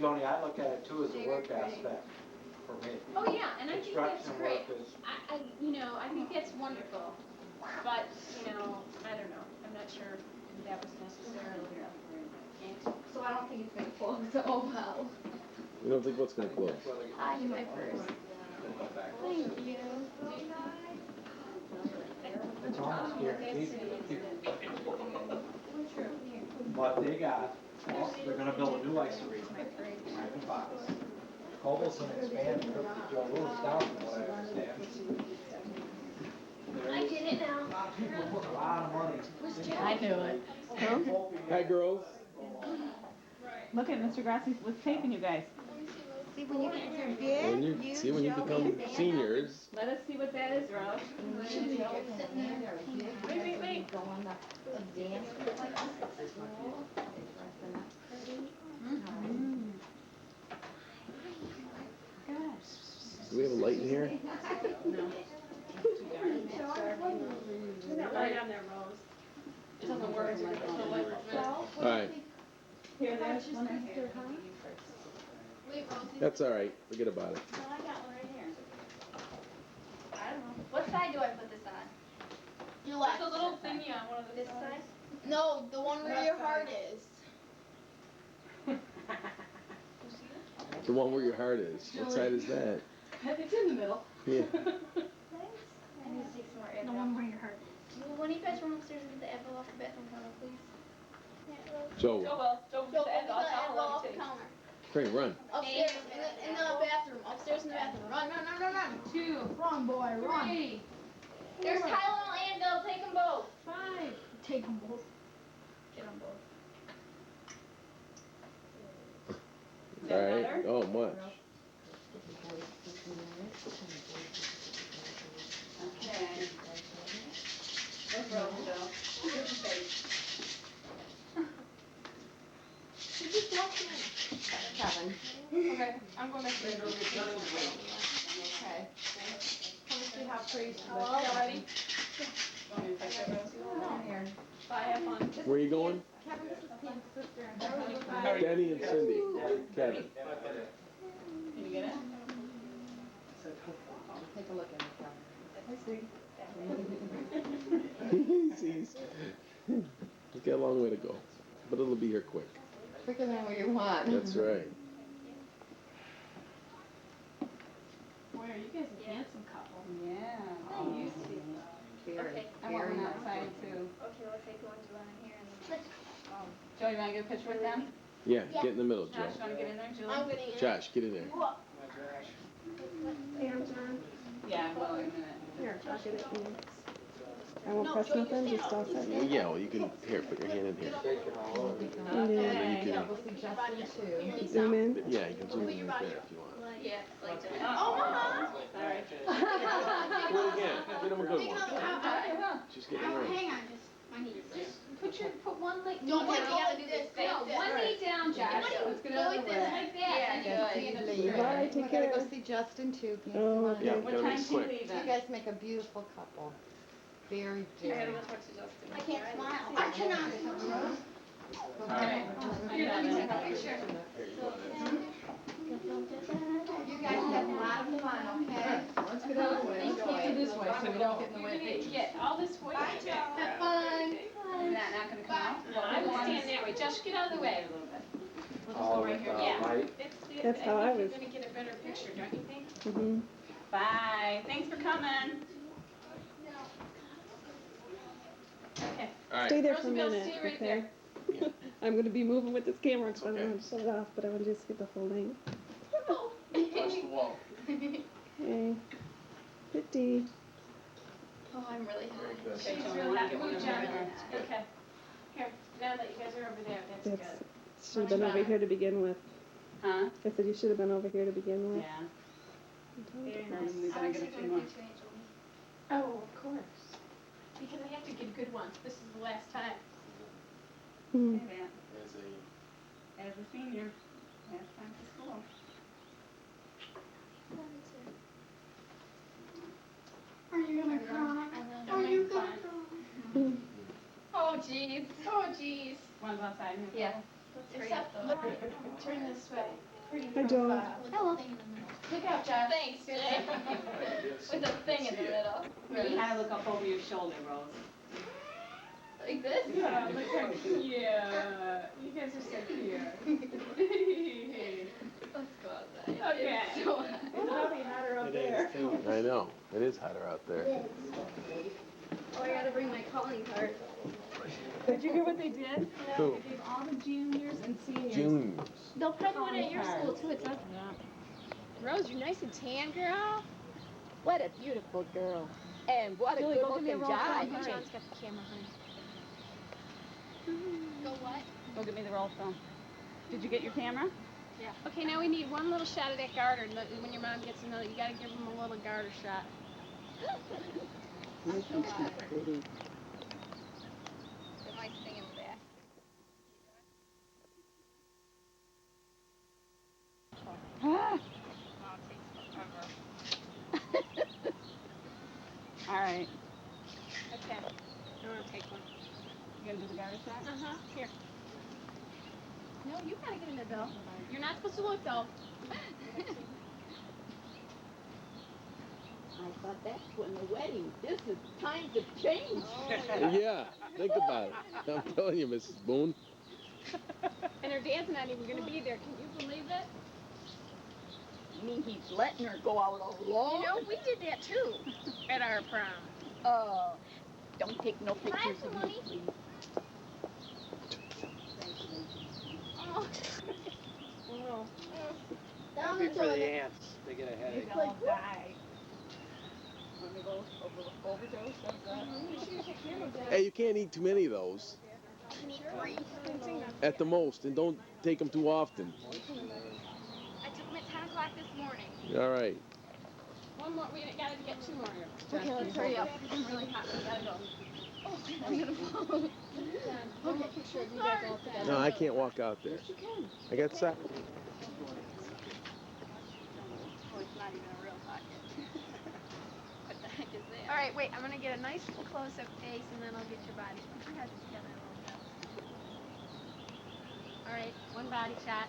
Joni, I look at it too as a work aspect for me. Oh yeah, and I think that's Construction great. work is, I think that's wonderful. But, I don't know. I'm not sure that was necessarily. So I don't think it's gonna close. Oh well. You don't think what's going to close? I do my first. Thank you. it's almost guaranteed. But they got, well, they're gonna build a new ice arena right in Fox. Cobblestone expanded, Joe Louis down from what I understand. I get it now. A lot of people put a lot of money. I knew it. Hi, girls. Look at Mr. Grassi was taping you guys. See, when you get big, When you become seniors. Let us see what that is, Rose. Wait. Go on the dance Do we have a light in here? No. Right on there, Rose. It doesn't work. All right. Here, there's one right here. That's all right. Forget about it. No, I got one right here. I don't know. What side do I put this on? Your left. There's a little thingy on one of the This side? No, the one where your heart is. The one where your heart is. What side is that? It's in the middle. Yeah. Thanks. I need to take some more Advil. The one where your heart is. When you guys run upstairs and get the Advil off the bathroom counter, please. Joe. Joe, Go get the Advil off the counter. Great, run. Upstairs, in the bathroom. Upstairs in the bathroom. Run. 2. Run, boy, run. 3. There's Tylenol and Advil. Take them both. 5. Take them both. Get them both. All right. Oh, much. Okay. Where's Rose go? Here's the face. Kevin. Okay, I'm going back to the room. Okay. Come and see how pretty she Hello, looks. y'all ready? Want me to take that, Rose? No, here. Bye, have fun. Where are you going? Kevin, this is Pam's sister. Denny and Cindy. Kevin. Can you get it? Take a look at it, Kevin. He sees. He's got a long way to go, but it'll be here quick. Quicker than what you want. That's right. Boy, are you guys a handsome couple? Yeah. I used to be. Very, I want very one nice. outside too. Okay, we'll take one here and then. Joe, you want to get a picture with them? Yeah, get in the middle, Josh, Joe. you want to get in there, Julie? I'm getting it. Josh, get in there. Pam's on. Yeah, well, in a minute. Here, I'll get it for you. I won't press nothing, just toss it. Yeah, well, you can, here, put your hand in here. And then And then We'll see Justin too. zoom in. yeah, you can zoom in right there if you want. Yeah, like that. Oh, Mama! Sorry. Do it again. Get him a good one. Just get in right. Hang on, just my knee. Put one leg. Don't hit me, you gotta do this. No, one knee down, Josh. Let's get it out of the way. Like that. Yeah, Bye, take care. Go see Justin too. Oh, okay. Yeah, What gotta time be do you quick. leave You then? guys make a beautiful couple. Very, I very. gotta go talk to Justin. I can't smile. I cannot. All right. I got it. Here, you go in. You guys have a lot of fun, okay? Let's get out of the way. Let's go this way so we don't get in the way of pictures. Get all this way. Have fun. Is that not going to come out? No, I will stand that way. Josh, get out of the way a little bit. We'll just go right here. Yeah. Light. That's how I think was. you're gonna get a better picture, don't you think? Mm-hmm. Bye. Thanks for coming. Okay. All right. Stay there for a Roosevelt, minute, stay right okay? there. I'm going to be moving with this camera because I don't Okay. know how to shut it off, but I want to just get the whole thing. Touch the wall. Okay. 50. Oh, I'm really hungry. Very good. She's John, really get good. one Good of job. them. Okay. Here, now that you guys are over there, that's That's good. should have been over here to begin with. Huh? I said you should have been over here to begin with. Yeah. Very And nice. we gotta get a few more. Oh, of course. Because I have to get good ones. This is the last time. Hmm. Say that. As a As a senior, last time to school. Are you gonna cry? Are Are you you gonna fine? cry? Oh, jeez. Oh, jeez. One's outside. Yeah. Except, look, turn this way. Hi, Joe. Hello. Look out, Josh. Thanks, Jay. With a thing in the middle. You kind of look up over your shoulder, Rose. Like this? Yeah, look how cute. You guys are so cute. Let's go outside. Okay. It's so hot. It's probably hotter up there. I know. It is hotter out there. Oh, I gotta bring my calling card. Did you hear what they did? Who? They gave all the juniors and seniors. Juniors. They'll probably do it at your school too. It's not. Rose, you're nice and tan, girl. What a beautiful girl. And what Julie, a go give me a good-looking roll guy. film. Hurry. John's got the camera, honey. Go what? Go get me the roll film. Did you get your camera? Yeah. Okay, now we need one little shot of that garter. When your mom gets another, you gotta give them a little garter shot. Isn't she pretty? The nice thing in the back. Ah. All right. Okay. I'm gonna take one. You gonna do the garter shot? Uh-huh. Here. No, you gotta get in the bill. You're not supposed to look, though. I thought that's when the wedding. This is time to change. Yeah, think about it. I'm telling you, Mrs. Boone. And her dad's not even gonna be there. Can you believe it? You mean he's letting her go out alone? You know, we did that, too. At our prom. Don't take no pictures of me, please. Oh. Happy for the ants. They get a headache. They all die. Want me to go overdose? Hey, you can't eat too many of those. At the most, and don't take them too often. I took them at 10 o'clock this morning. All right. One more. We gotta get two more. Okay, let's hurry up. I'm really hot. We gotta go. Oh, I'm gonna fall. One more picture of you guys all together. No, I can't walk out there. You can. I got sack. Oh, it's not even a real pocket. What the heck is that? All right, wait. I'm gonna get a nice close-up face, and then I'll get your body. Put your head together a little bit. All right, one body shot,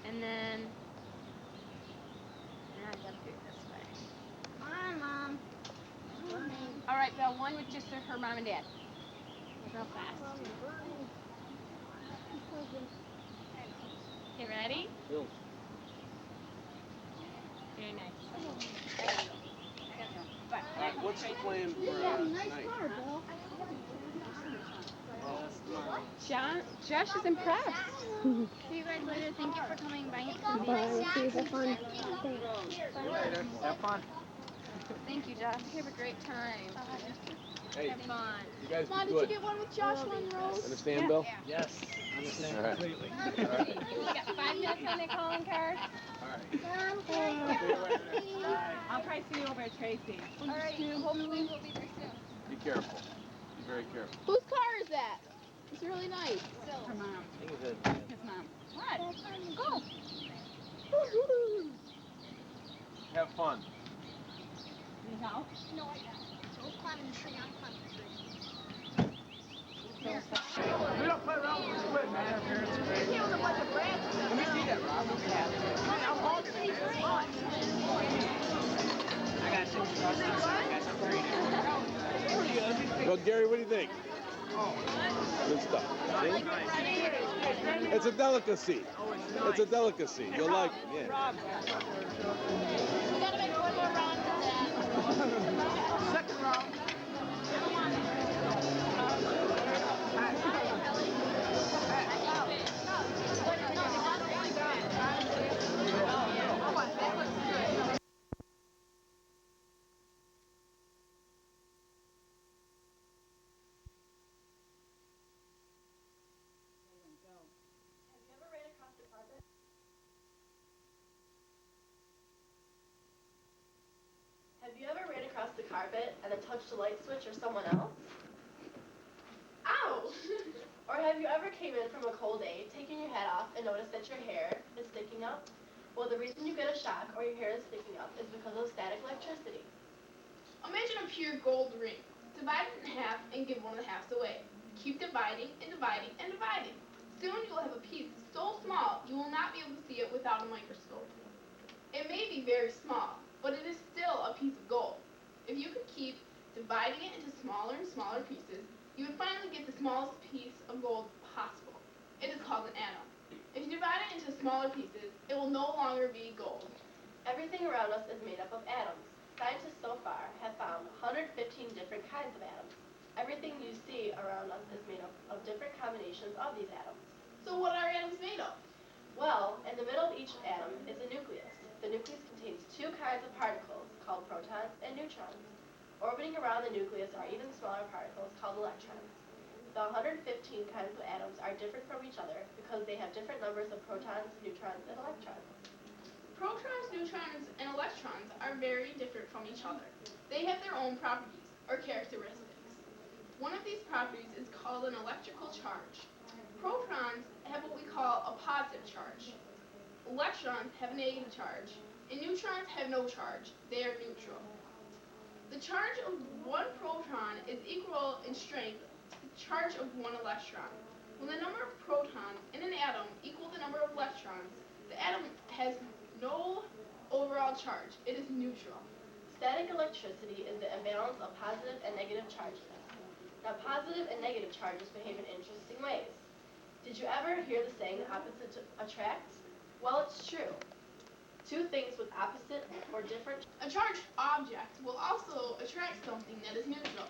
and then. Now I gotta do it this way. Come on, Mom. All right, Belle. One with just her mom and dad. Real fast. Okay, ready? Bill. Very nice. All right, what's the plan for tonight? car, Bill. Josh is impressed. See you guys later. Thank you for coming by. Bye. See you for fun. Later. Have fun. Thank you, Josh. Have a great time. Hey, Have fun. you guys Mom, be did you good. get one with Josh one, Rose? Understand, Bill? Yes. Understand All right. completely. You only got 5 minutes on that calling card? I'll try to see you over at Tracy. All right. Hopefully we'll be there soon. Be careful. Be very careful. Whose car is that? It's really nice. Her mom. His mom. What? Go. Have fun. Need help? No, I got it. Joe's climbing the tree. I'm climbing the tree. We don't play around with this equipment, man. Let me see that, Rob. Let me have it. I'm holding it. It's fun. I got 6 trucks. I got some pretty good. Well, Gary, what do you think? Good stuff. See? It's a delicacy. It's a delicacy. You'll like it, yeah. We gotta make one more round of that. Second round. Have you ever ran across the carpet and then touched a light switch or someone else? Ow! Or have you ever came in from a cold day, taken your hat off, and noticed that your hair is sticking up? Well, the reason you get a shock or your hair is sticking up is because of static electricity. Imagine a pure gold ring. Divide it in half and give one of the halves away. Keep dividing and dividing and dividing. Soon you will have a piece so small you will not be able to see it without a microscope. It may be very small, but it is still a piece of gold. If you could keep dividing it into smaller and smaller pieces, you would finally get the smallest piece of gold possible. It is called an atom. If you divide it into smaller pieces, it will no longer be gold. Everything around us is made up of atoms. Scientists so far have found 115 different kinds of atoms. Everything you see around us is made up of different combinations of these atoms. So what are atoms made of? Well, in the middle of each atom is a nucleus. The nucleus contains two kinds of particles called protons and neutrons. Orbiting around the nucleus are even smaller particles called electrons. The 115 kinds of atoms are different from each other because they have different numbers of protons, neutrons, and electrons. Protons, neutrons, and electrons are very different from each other. They have their own properties, or characteristics. One of these properties is called an electrical charge. Protons have what we call a positive charge. Electrons have a negative charge, and neutrons have no charge. They are neutral. The charge of one proton is equal in strength to the charge of one electron. When the number of protons in an atom equal the number of electrons, the atom has no overall charge. It is neutral. Static electricity is the imbalance of positive and negative charges. Now, positive and negative charges behave in interesting ways. Did you ever hear the saying opposite attract? Well, it's true. Two things with opposite or different. A charged object will also attract something that is neutral.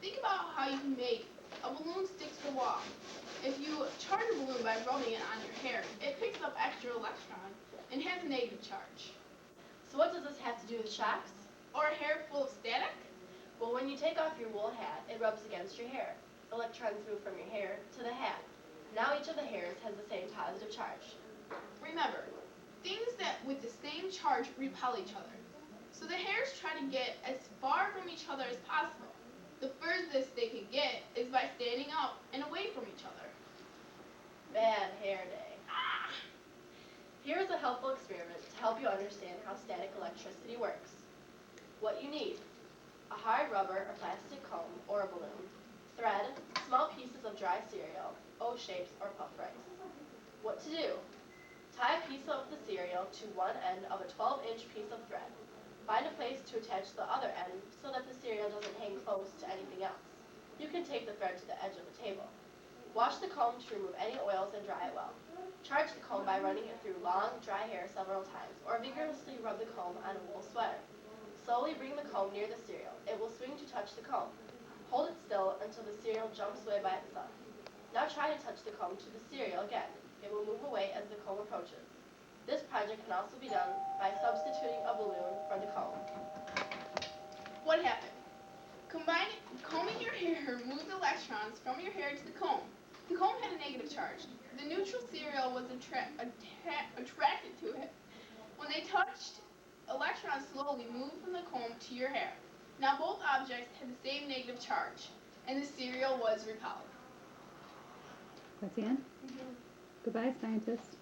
Think about how you can make a balloon stick to the wall. If you charge a balloon by rubbing it on your hair, it picks up extra electrons and has a negative charge. So what does this have to do with shocks? Or a hair full of static? Well, when you take off your wool hat, it rubs against your hair. Electrons move from your hair to the hat. Now each of the hairs has the same positive charge. Remember, things that with the same charge repel each other. So the hairs try to get as far from each other as possible. The furthest they can get is by standing up and away from each other. Bad hair day. Here is a helpful experiment to help you understand how static electricity works. What you need: a hard rubber or plastic comb or a balloon, thread, small pieces of dry cereal, O shapes or puff rice. What to do: tie a piece of the cereal to one end of a 12-inch piece of thread. Find a place to attach the other end so that the cereal doesn't hang close to anything else. You can tape the thread to the edge of the table. Wash the comb to remove any oils and dry it well. Charge the comb by running it through long, dry hair several times, or vigorously rub the comb on a wool sweater. Slowly bring the comb near the cereal. It will swing to touch the comb. Hold it still until the cereal jumps away by itself. Now try to touch the comb to the cereal again. It will move away as the comb approaches. This project can also be done by substituting a balloon for the comb. What happened? Combing your hair moves electrons from your hair to the comb. The comb had a negative charge. The neutral cereal was attracted to it. When they touched, electrons slowly moved from the comb to your hair. Now both objects had the same negative charge, and the cereal was repelled. That's the end? Goodbye, scientists.